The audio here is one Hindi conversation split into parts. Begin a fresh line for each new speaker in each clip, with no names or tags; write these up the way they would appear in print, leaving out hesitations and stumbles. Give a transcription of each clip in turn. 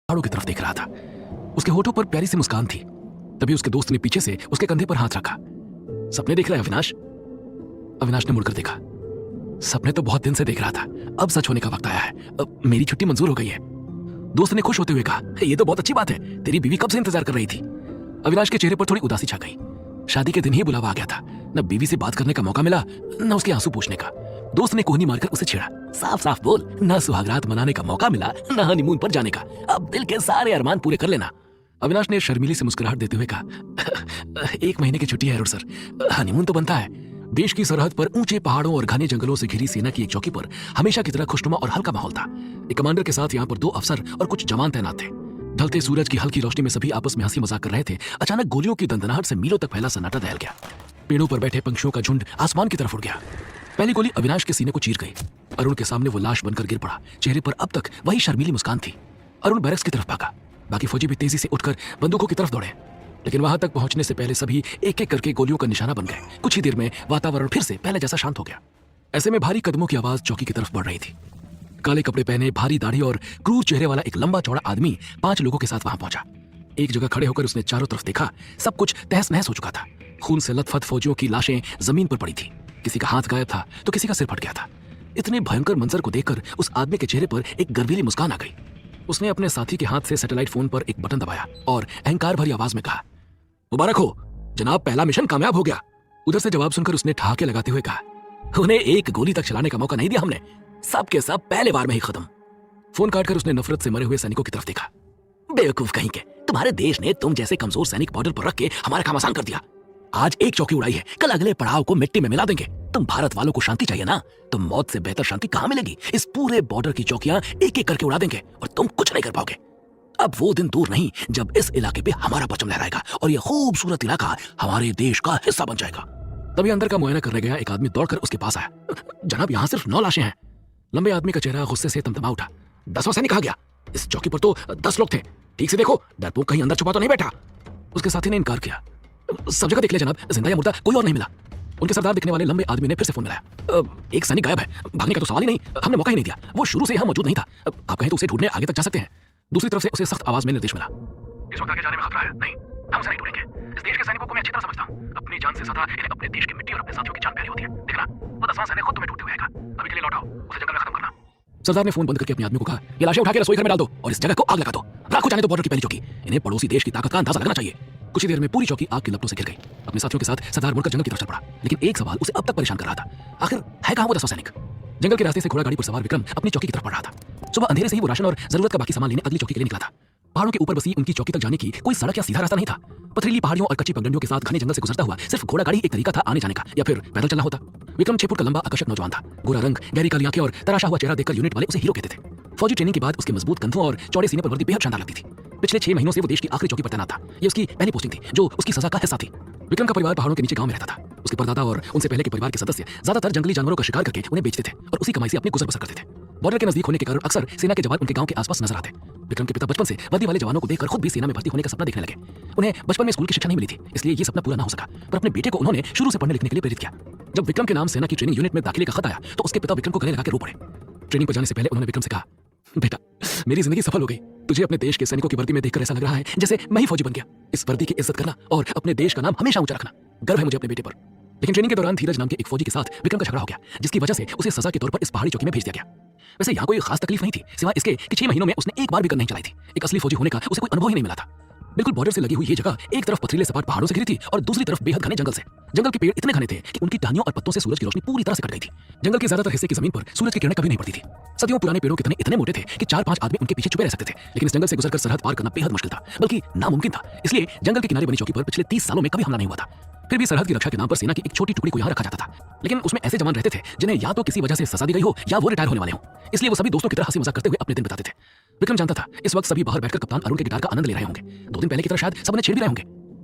पहाड़ों की तरफ देख रहा था। उसके होठों पर प्यारी सी मुस्कान थी। तभी उसके दोस्त ने पीछे से उसके कंधे पर हाथ रखा। सपने देख रहा है अविनाश? अविनाश ने मुड़कर देखा। सपने तो बहुत दिन से देख रहा था, अब सच होने का वक्त आया है। अब मेरी छुट्टी मंजूर हो गई है। दोस्त ने खुश होते हुए कहा, ये तो बहुत अच्छी बात है, तेरी बीवी कब से इंतजार कर रही थी। अविनाश के चेहरे पर थोड़ी उदासी छा गई। शादी के दिन ही बुलावा आ गया था, न बीवी से बात करने का मौका मिला, न उसके आंसू पूछने का। दोस्त ने कोहनी मारकर उसे छेड़ा, साफ साफ बोल, न सुहागरात मनाने का मौका मिला, न हनीमून पर जाने का। अब दिल के सारे अरमान पूरे कर लेना। अविनाश ने शर्मीली से मुस्कुराहट देते हुए कहा, 1 महीने की छुट्टी है अरुण सर, हनीमून तो बनता है। देश की सरहद पर ऊंचे पहाड़ों और घने जंगलों से घिरी सेना की एक चौकी पर हमेशा की तरह खुशनुमा और हल्का माहौल था। एक कमांडर के साथ यहाँ पर 2 अफसर और कुछ जवान तैनात थे। ढलते सूरज की हल्की रोशनी में सभी आपस में हंसी मजाक कर रहे थे। अचानक गोलियों की दंदनाहट से मीलों तक फैला सन्नाटा दहल गया। पेड़ों पर बैठे पंछियों का झुंड आसमान की तरफ उड़ गया। पहली गोली अविनाश के सीने को चीर गई। अरुण के सामने वो लाश बनकर गिर पड़ा। चेहरे पर अब तक वही शर्मीली मुस्कान थी। अरुण बैरक्स की तरफ भागा। बाकी फौजी भी तेजी से उठकर बंदूकों की तरफ दौड़े, लेकिन वहां तक पहुंचने से पहले सभी एक एक करके गोलियों का निशाना बन गए। कुछ ही देर में वातावरण फिर से पहले जैसा शांत हो गया। ऐसे में भारी कदमों की आवाज चौकी की तरफ बढ़ रही थी। काले कपड़े पहने, भारी दाढ़ी और क्रूर चेहरे वाला एक लंबा चौड़ा आदमी 5 लोगों के साथ वहां पहुंचा। एक जगह खड़े होकर उसने चारों तरफ देखा। सब कुछ तहस नहस हो चुका था। खून से लथपथ फौजियों की लाशें जमीन पर पड़ी थी। किसी का हाथ गायब था तो किसी का सिर फट गया था। इतने भयंकर मंजर को देखकर उस आदमी के चेहरे पर एक गर्वीली मुस्कान आ गई। उसने अपने साथी के हाथ से सैटेलाइट फोन पर एक बटन दबाया और अहंकार भरी आवाज में कहा, मुबारक हो जनाब, पहला मिशन कामयाब हो गया। उधर से जवाब सुनकर उसने ठहाके लगाते हुए कहा, उन्हें एक गोली तक चलाने का मौका नहीं दिया हमने, सब के सब पहले बार में ही खत्म। फोन काटकर उसने नफरत से मरे हुए सैनिकों की तरफ देखा। बेवकूफ कहीं के, तुम्हारे देश ने तुम जैसे कमजोर सैनिक बॉर्डर पर रख के हमारा काम आसान कर दिया। आज एक चौकी उड़ाई है, कल अगले पड़ाव को मिट्टी में मिला देंगे। तुम भारत वालों को शांति चाहिए ना, तो मौत से बेहतर शांति कहां मिलेगी। इस पूरे बॉर्डर की चौकियां एक एक करके उड़ा देंगे और तुम कुछ नहीं कर पाओगे। अब वो दिन दूर नहीं जब इस इलाके पे हमारा परचम लहराएगा और यह खूबसूरत इलाका हमारे देश का हिस्सा बन जाएगा। तभी अंदर का मुआयना करने गया एक आदमी दौड़कर उसके पास आया। जनाब, यहाँ सिर्फ 9 लाशें हैं। लंबे आदमी का चेहरा गुस्से से तमतमा उठा। 10वां सैनिक कहा गया? इस चौकी पर तो 10 लोग थे, ठीक से देखो, डरपोक कहीं अंदर छुपा तो नहीं बैठा। उसके साथी ने इनकार किया। सब जगह देख ले जनाब, जिंदा या मुर्दा कोई और नहीं मिला। उनके सरदार दिखने वाले लंबे आदमी ने फिर से फोन मिलाया। एक सैनिक गायब है, भागने का तो सवाल ही नहीं, हमने मौका ही नहीं दिया। वो शुरू से यहाँ मौजूद नहीं था। आप कहें तो उसे ढूंढने आगे तक जा सकते हैं। दूसरी तरफ से उसे सख्त आवाज में निर्देश मिला, इस वक्त आगे जाने में खतरा है। नहीं, हमसे नहीं ढूंढेंगे। इस देश के सैनिकों को मैं अच्छी तरह समझता हूँ। अपनी जान से ज्यादा इन्हें अपने देश की मिट्टी और अपने साथियों की जान प्यारी होती है। देखना, वो 10वां सैनिक खुद तुम्हें ढूंढते हुए आएगा। अभी के लिए लौटाओ, उसे जंगल में खत्म करना। सरदार ने फोन बंद करके अपने आदमी को कहा, ये लाशें उठा के रसोई घर में डाल दो और इस जगह को आग लगा दो। राखो जाने दो बॉर्डर की पहली चौकी। इन्हें पड़ोसी देश की ताकत का अंदाजा लगना चाहिए। कुछ ही देर में पूरी चौकी आग की लपटों से घिर गई। अपने साथियों के साथ सरदार मुड़कर जंगल की तरफ चल पड़ा, लेकिन एक सवाल उसे अब तक परेशान कर रहा था। आखिर है कहां वो 10वां सैनिक? जंगल के रास्ते से घोड़ा गाड़ी पर सवार विक्रम अपनी चौकी की तरफ बढ़ रहा था। सुबह अंधेरे से ही वो राशन और जरूरत का बाकी सामान लेने अगली चौकी के लिए निकला था। पहाड़ों के ऊपर बसी उनकी चौकी तक जाने की कोई सड़क या सीधा रास्ता नहीं था। पथरीली पहाड़ियों और कच्ची पगडंडियों के साथ घने जंगल से गुजरता हुआ सिर्फ घोड़ा गाड़ी एक तरीका था आने जाने का, या फिर पैदल चलना होता। विक्रम 6 फुट का लंबा आकर्षक नौजवान था। गोरा रंग, गहरी काली आंखें और तराशा हुआ चेहरा देखकर यूनिट वाले उसे हीरो कहते थे। फौजी ट्रेनिंग के बाद उसके मजबूत कंधों और चौड़े सीने पर वर्दी बेहद शानदार लगती थी। पिछले 6 महीनों से वो देश की आखिरी चौकी पर तैनात था। ये उसकी पहली पोस्टिंग थी, जो उसकी सजा का हिस्सा थी। विक्रम का परिवार पहाड़ों के नीचे गांव में रहता था। उसके परदादा और उनसे पहले के परिवार के सदस्य ज्यादातर जंगली जानवरों का शिकार करके उन्हें बेचते थे और उसी कमाई से अपनी गुजर बसर करते थे। बॉर्डर के नजदीक होने के कारण अक्सर सेना के जवान उनके गांव के आसपास नजर आते। विक्रम के पिता बचपन से वर्दी वाले जवानों को देखकर खुद भी सेना में भर्ती होने का सपना देखने लगे। उन्हें बचपन में स्कूल की शिक्षा नहीं मिली थी, इसलिए ये सपना पूरा ना हो सका, पर अपने बेटे को उन्होंने शुरू से पढ़ने लिखने के लिए प्रेरित किया। जब विक्रम के नाम सेना की ट्रेनिंग यूनिट में दाखिले का खत आया तो उसके पिता विक्रम को गले लगा के रो पड़े। ट्रेनिंग पर जाने से पहले उन्होंने विक्रम से कहा, बेटा, मेरी जिंदगी सफल हो गई। तुझे अपने देश के सैनिकों की वर्दी में देखकर ऐसा लग रहा है जैसे मैं ही फौजी बन गया। इस वर्दी की इज्जत करना और अपने देश का नाम हमेशा ऊंचा रखना। गर्व है मुझे अपने बेटे पर। लेकिन ट्रेनिंग के दौरान धीरज नाम के एक फौजी के साथ विक्रम का झगड़ा हो गया, जिसकी वजह से उसे सजा के तौर पर इस पहाड़ी चौकी में भेज दिया गया। वैसे यहाँ कोई खास तकलीफ नहीं थी, सिवाय इसके कि 6 महीनों में उसने एक बार भी गन नहीं चलाई थी। एक असली फौजी होने का उसे कोई अनुभव ही नहीं मिला था। बिल्कुल बॉर्डर से लगी हुई ये जगह एक तरफ पथरीले सपाट पहाड़ों से घिरी थी और दूसरी तरफ बेहद घने जंगल से। जंगल के पेड़ इतने घने थे कि उनकी टहनियों और पत्तों से सूरज की रोशनी पूरी तरह से कट गई थी। जंगल के ज्यादातर हिस्से की जमीन पर सूरज की किरणें कभी नहीं पड़ती थी। सदियों पुराने पेड़ों के तने इतने मोटे थे कि 4-5 आदमी उनके पीछे छुपे रह सकते थे। लेकिन इस जंगल से गुजरकर सरहद पार करना बेहद मुश्किल था, बल्कि नामुमकिन था। इसलिए जंगल के किनारे बनी चौकी पर पिछले 30 सालों में कभी हमला नहीं हुआ था। फिर भी सरहद की रक्षा के नाम पर सेना की एक छोटी टुकड़ी को यहाँ रखा जाता था। लेकिन उसमें ऐसे जवान रहते थे जिन्हें या तो किसी वजह से सजा दी गई हो या वो रिटायर होने वाले हो। इसलिए वो सभी दोस्तों की तरह हंसी मजाक करते हुए अपने दिन बिताते थे। विक्रम जानता था इस वक्त सभी बाहर बैठकर कप्तान अरुण के गिटार का आनंद ले रहे होंगे। 2 दिन पहले की तरह शायद सबने छेड़ भी रहे होंगे।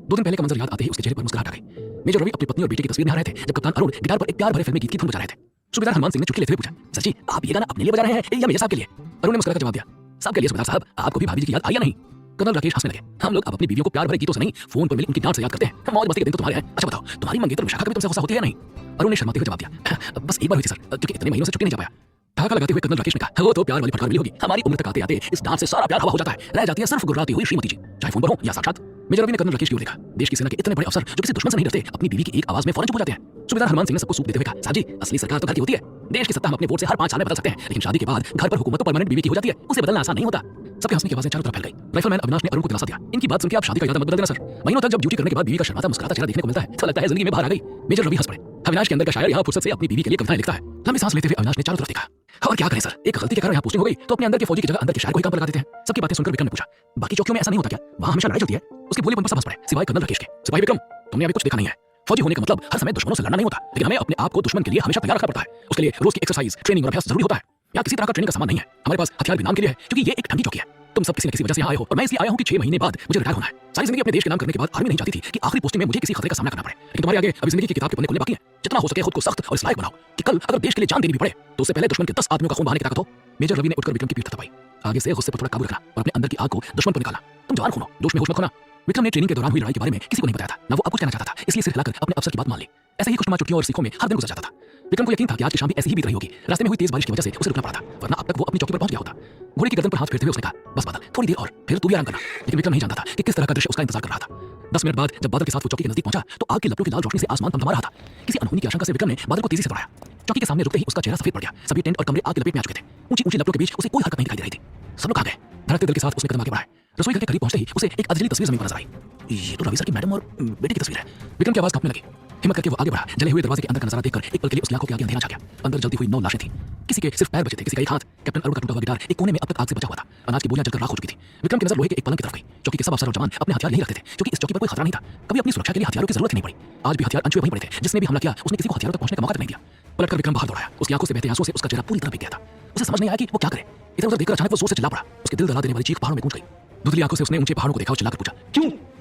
2 दिन पहले का मंजर याद आते ही उसके चेहरे पर मुस्कुराहट आ गई। मेजर रवि अपनी पत्नी और बेटे की तस्वीर निहार रहे थे जब कप्तान अरुण गिटार पर एक प्यार भरे फिल्मी गीत की धुन बजा रहे थे। सूबेदार हनुमान सिंह ने चुटकी लेते हुए पूछा, सर जी, आप ये गाना अपने लिए बजा रहे हैं या मेजर साहब के लिए? अरुण ने मुस्कुराकर जवाब दिया, सबके लिए सूबेदार साहब। आपको भी भाभी जी की याद आई या नहीं? कर्नल राकेश हंसने लगे। हम लोग अब अपनी बीवियों को प्यार भरे गीतों से नहीं, फोन पर मिली उनकी डांट से याद करते हैं। मौज मस्ती के दिन तो तुम्हारे हैं। अच्छा बताओ, तुम्हारी मंगेतर विशाखा कभी तुमसे गुस्सा होती है या नहीं? अरुण ने शर्माते हुए जवाब दिया, बस एक बार हुई थी सर, क्योंकि इतने महीनों से छुट्टी नहीं जा पाया। ठहाका लगाते हुए कर्नल राकेश ने कहा, वो तो प्यार वाली फटकार मिली होगी। हमारी उम्र तक आते आते इस डांट से सारा प्यार हवा हो जाता है, रह जाती है सिर्फ गुर्राती हुई श्रीमती जी, चाहे फोन पर हो या साक्षात। मेजर रवि ने कर्नल राकेश की ओर देखा। देश की सेना के इतने बड़े अफसर जो किसी दुश्मन से नहीं डरते, अपनी बीवी की एक आवाज में फौरन चुप हो जाते हैं। सूबेदार हनुमान सिंह ने सबको सूप देते हुए कहा, साहब जी, असली सरकार तो घर की होती है। देश की सत्ता हम अपने वोट से हर 5 साल में बदल सकते हैं, लेकिन शादी के बाद घर पर हुकूमत तो परमानेंट बीवी की हो जाती है, उसे बदलना आसान नहीं होता। सबके हंसने की आवाजें चारों तरफ फैल गई। राइफलमैन अविनाश ने अरुण को दिलासा दिया, इनकी बात सुनकर आप शादी का इरादा मत बदल देना सर। महीनों तक जब ड्यूटी करने के बाद बीवी का शर्माता मुस्कुराता चेहरा देखने को मिलता है तो लगता है जिंदगी में बाहर आ गई। मेजर रवि हंस पड़े। अविनाश के अंदर का शायर यहाँ फुर्सत से अपनी बीवी के लिए कविताएं लिखता है। लंबी सांस लेते हुए अविनाश ने चारों तरफ देखा। और क्या करें सर, एक गलती के कारण यहाँ पोस्टिंग हो गई तो अपने अंदर के फौजी की जगह अंदर के शायर को ही काम पर लगा देते हैं। सबकी बातें सुनकर विक्रम ने पूछा, बाकी चौकियों में ऐसा नहीं होता क्या? वहाँ हमेशा लड़ाई चलती है? उसके बोलेपन पर सब हंस पड़े, सिवाय कर्नल राकेश के। सिपाही विक्रम, तुमने अभी कुछ देखा नहीं है। फौजी होने का मतलब हर समय दुश्मनों से लड़ना नहीं होता, लेकिन हमें अपने आप को दुश्मन के लिए हमेशा तैयार रखना पड़ता है। उसके लिए रोज की एक्सरसाइज, ट्रेनिंग और अभ्यास जरूरी होता है। यहाँ किसी तरह का ट्रेनिंग का सामान नहीं है। हमारे पास हथियार भी नाम के लिए है, क्योंकि ये एक ठंडी चौकी है। तुम सब किसी न किसी वजह से यहाँ आए हो और मैं इसलिए आया हूँ कि 6 महीने बाद मुझे रिटायर होना है। सारी जिंदगी अपने देश के नाम करने के बाद आर्मी नहीं चाहती थी कि आखिरी पोस्टिंग में मुझे किसी खतरे का सामना करना पड़े, लेकिन तुम्हारे आगे अभी जिंदगी की किताब के पन्ने खुलने बाकी हैं। जितना हो सके खुद को सख्त और इस लायक बनाओ कि कल अगर देश के लिए जान देनी भी पड़े तो उससे पहले दुश्मन के 10 आदमियों का खून बहाने की ताकत हो। मेजर रवि ने उठकर विक्रम की पीठ थपथपाई। आगे से गुस्से पर थोड़ा काबू रखना और अपने अंदर की आग को दुश्मन पर निकालना। तुम जवान खून हो, जोश में होश मत खोना। विक्रम ने ट्रेनिंग के दौरान हुई लड़ाई के बारे में किसी को नहीं बताया था, ना वो अब कुछ कहना चाहता था, इसलिए सिर हिलाकर अपने अफसर की बात मान ली। ऐसे ही खुशनुमा चुटकियों और सीखों में हर दिन गुजर जाता था। विक्रम को यकीन था कि आज की शाम भी ऐसी ही बीत रही होगी। रास्ते में हुई तेज बारिश की वजह से उसे रुकना पड़ा था, वरना अब तक वो अपनी चौकी पर पहुंच गया होता। घोड़े की गर्दन पर हाथ फेरते हुए उसने कहा, बस बादल, थोड़ी देर और फिर तू भी आराम करना। लेकिन विक्रम नहीं जानता था कि किस तरह का दृश्य उसका इंतजार कर रहा था। 10 मिनट बाद जब बादल के साथ वो चौकी के नजदीक पहुंचा तो आग की लपटों की लाल रोशनी से आसमान तमतमा रहा था। किसी अनहोनी की आशंका से विक्रम ने बादल को तेजी से दौड़ाया। चौकी के सामने रुकते ही उसका चेहरा सफेद पड़ गया। सभी टेंट और कमरे आग की लपेट में आ चुके थे। ऊंची ऊंची लपटों के बीच उसे कोई हरकत नहीं दिखाई दे रही थी। सब लोग आ गए। धड़कते दिल के साथ उसने कदम आगे बढ़ाए। रसोई घर के करीब पहुंचते ही उसे एक अजली तस्वीर जमीन पर नजर आई। ये तो रवि सर की मैडम और बेटे की तस्वीर है। विक्रम की आवाज कांपने लगी। हिम्मत करके वो आगे बढ़ा। जले हुए दरवाजे के अंदर का नजारा देखकर एक पल के लिए उसकी आंखों के आगे अंधेरा छा गया। अंदर जलती हुई 9 लाशें थी। किसी के सिर्फ पैर बचे थे, किसी का एक हाथ। कैप्टन अरुण का टूटा हुआ गिटार एक कोने में अब तक आग से बचा हुआ था। अनाज की बोरियां जलकर राख हो चुकी थी। विक्रम की नजर लोहे के एक पलंग की तरफ गई। चौकी के सब अफसर और जवान अपने हथियार नहीं रखते थे, क्योंकि इस चौकी पर कोई खतरा नहीं था। कभी अपनी सुरक्षा के लिए हथियारों की जरूरत ही नहीं पड़ी। आज भी हथियार अनछुए वहीं पड़े थे। जिसने भी हमला किया उसने किसी को हथियारों तक पहुंचने का मौका नहीं दिया। पलटकर विक्रम बाहर दौड़ाया। उसकी आंखों से बहते आंसुओं से उसका चेहरा पूरी तरह भीग गया था। उसे समझ नहीं आया कि वो क्या करे। इधर उधर देखकर अचानक वो जोर से चिल्ला पड़ा। उसके दिल दहला देने वाली चीख पहाड़ों में गूंज गई। धुंधली आंखों से उसने ऊंचे पहाड़ों को देखा और चिल्लाकर पूछा,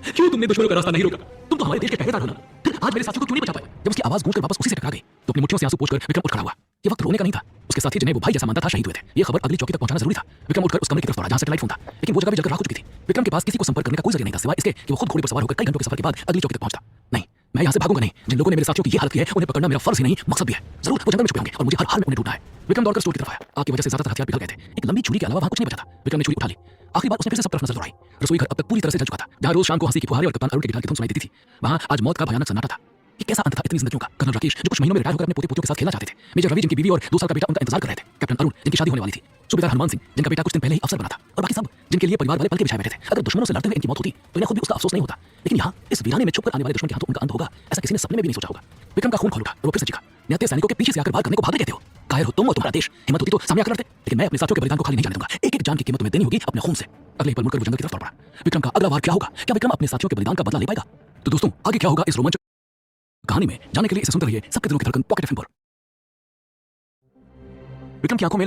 क्यों तुमने दुश्मनों का रास्ता नहीं रोका? तुम तो हमारे देश के पहरेदार हो ना, फिर आज मेरे साथियों को क्यों नहीं बचा पाए? जब उसकी आवाज गूंजकर वापस उसी से टकरा गई तो अपनी मुट्ठियों से आंसू पोंछकर विक्रम उठ खड़ा हुआ। ये वक्त रोने का नहीं था। उसके साथी जिन्हें वो भाई जैसा मानता था शहीद हुए थे। ये खबर अगली चौकी तक पहुंचाना जरूरी था। विक्रम उठकर उस कमरे की तरफ दौड़ा जहां सैटेलाइट फोन था, लेकिन वो जगह भी जलकर राख हो चुकी थी। विक्रम के पास किसी को संपर्क करने का कोई जरिया नहीं था, सिवाय इसके कि वो खुद घोड़े पर सवार होकर कई घंटों के सफर के बाद अगली चौकी तक पहुंचता। नहीं, मैं यहाँ से भागूंगा नहीं। जिन लोगों ने मेरे साथियों की ये हालत की है उन्हें पकड़ना मेरा फर्ज ही नहीं मकसद भी है। जरूर वो जंगल में छुपे होंगे और मुझे हर हाल में उन्हें ढूंढना है। विक्रम दौड़कर स्टोर की तरफ आया। आग की वजह से ज्यादातर हथियार पिघल गए थे। एक लंबी छुरी के अलावा वहां कुछ नहीं बचा था। विक्रम ने छुरी उठा ली। आखिरी बार उसने फिर से सब तरफ नजर दौड़ाई। रसोई घर अब तक पूरी तरह से जल चुका था। जहां रोज शाम को हंसी की फुहारें और कप्तान अरुण के गिटार की धुन सुनाई देती थी, वहां आज मौत का भयानक सन्नाटा था। ये कैसा अंत था इतनी जिंदगियों का? कर्नल राकेश जो कुछ महीनों में रिटायर होकर अपने पोते पोतियों के साथ खेलना चाहते थे। मेजर रवि जिनकी बीवी और 2 साल का बेटा उनका इंतजार कर रहे थे। कैप्टन अरुण जिनकी शादी होने वाली थी। सूबेदार हनुमान सिंह जिनका बेटा कुछ दिन पहले ही अफसर बना था। और बाकी सब जिनके लिए परिवार वाले पल के बिछाए बैठे थे। अगर दुश्मनों से लड़ते हुए इनकी मौत होती तो इन्हें खुद भी उसका अफसोस नहीं होता। लेकिन यहाँ इस वीराने में छुपकर आने वाले दुश्मन के हाथों उनका अंत होगा, ऐसा किसी ने सपने में भी नहीं सोचा होगा। विक्रम का खून खोल उठा और वो फिर से चीखा, निहत्थे सैनिकों के पीछे से आकर बाहर करने को भाग कहते हो? कायर हो तुम और तुम्हारा देश। हिम्मत होती तो सामने आकर लड़ते, लेकिन मैं अपने साथियों के बलिदान को खाली नहीं जाने दूंगा। एक एक जान की कीमत तुम्हें देनी होगी अपने खून से। अगले ही पल मुड़कर वो जंगल की तरफ दौड़ पड़ा। विक्रम का अगला वार क्या होगा? क्या विक्रम अपने साथियों के बलिदान का बदला ले पाएगा? तो दोस्तों आगे क्या होगा इस रोमांचक कहानी में जानने के लिए इसे सुनते रहिए सबके दिलों की धड़कन पॉकेट एफएम पर। विक्रम की आंखों में